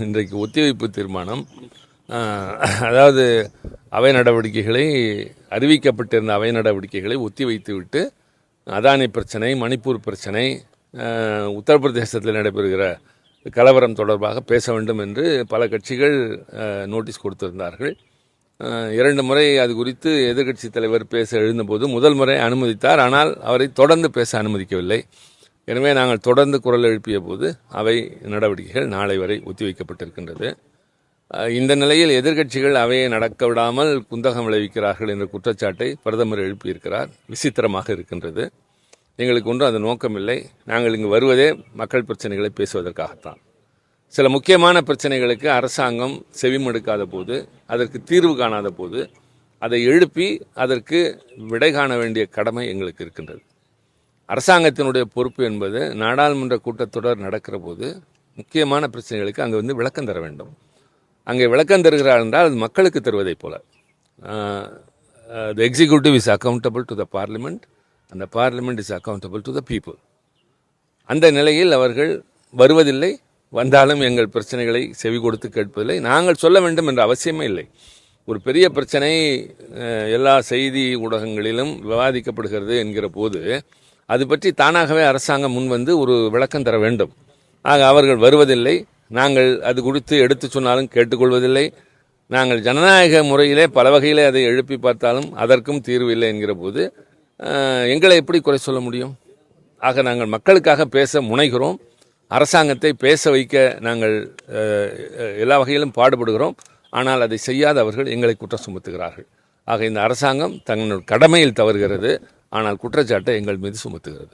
இன்றைக்கு ஒத்திவைப்பு தீர்மானம் அதாவது அவை நடவடிக்கைகளை அறிவிக்கப்பட்டிருந்த அவை நடவடிக்கைகளை ஒத்திவைத்துவிட்டு அதானி பிரச்சனை, மணிப்பூர் பிரச்சனை, உத்தரப்பிரதேசத்தில் நடைபெறுகிற கலவரம் தொடர்பாக பேச வேண்டும் என்று பல கட்சிகள் நோட்டீஸ் கொடுத்திருந்தார்கள். 2 முறை அது குறித்து எதிர்க்கட்சி தலைவர் பேச எழுந்தபோது முதல் முறை அனுமதித்தார். ஆனால் அவரை தொடர்ந்து பேச அனுமதிக்கவில்லை. எனவே நாங்கள் தொடர்ந்து குரல் எழுப்பிய போது அவை நடவடிக்கைகள் நாளை வரை ஒத்திவைக்கப்பட்டிருக்கின்றது. இந்த நிலையில் எதிர்க்கட்சிகள் அவையை நடக்க விடாமல் குந்தகம் விளைவிக்கிறார்கள் என்ற குற்றச்சாட்டை பிரதமர் எழுப்பியிருக்கிறார். விசித்திரமாக இருக்கின்றது. எங்களுக்கு ஒன்றும் அது நோக்கமில்லை. நாங்கள் இங்கு வருவதே மக்கள் பிரச்சனைகளை பேசுவதற்காகத்தான். சில முக்கியமான பிரச்சனைகளுக்கு அரசாங்கம் செவிமடுக்காத போது, அதற்கு தீர்வு காணாத போது அதை எழுப்பி அதற்கு விடை காண வேண்டிய கடமை எங்களுக்கு இருக்கின்றது. அரசாங்கத்தினுடைய பொறுப்பு என்பது நாடாளுமன்ற கூட்டத்தொடர் நடக்கிற போது முக்கியமான பிரச்சனைகளுக்கு அங்கே வந்து விளக்கம் தர வேண்டும். அங்கே விளக்கம் தருகிறார் என்றால் அது மக்களுக்கு தருவதைப் போல. The executive is accountable to the parliament and the parliament is accountable to the people. அந்த நிலையில் அவர்கள் வருவதில்லை. வந்தாலும் எங்கள் பிரச்சனைகளை செவி கொடுத்து கேட்பதில்லை. நாங்கள் சொல்ல வேண்டும் என்ற அவசியமே இல்லை. ஒரு பெரிய பிரச்சனை எல்லா செய்தி ஊடகங்களிலும் விவாதிக்கப்படுகிறது என்கிற போது அது பற்றி தானாகவே அரசாங்கம் முன்வந்து ஒரு விளக்கம் தர வேண்டும். ஆக அவர்கள் வருவதில்லை. நாங்கள் அது குறித்து எடுத்து சொன்னாலும் கேட்டுக்கொள்வதில்லை. நாங்கள் ஜனநாயக முறையிலே பல வகையிலே அதை எழுப்பி பார்த்தாலும் அதற்கும் தீர்வு இல்லை என்கிற போது எங்களை எப்படி குறை சொல்ல முடியும்? ஆக நாங்கள் மக்களுக்காக பேச முனைகிறோம். அரசாங்கத்தை பேச வைக்க நாங்கள் எல்லா வகையிலும் பாடுபடுகிறோம். ஆனால் அதை செய்யாத அவர்கள் எங்களை குற்றம் சுமத்துகிறார்கள். ஆக இந்த அரசாங்கம் தங்களுடைய கடமையில் தவறுகிறது. ஆனால் குற்றச்சாட்டை எங்கள் மீது சுமத்துகிறது.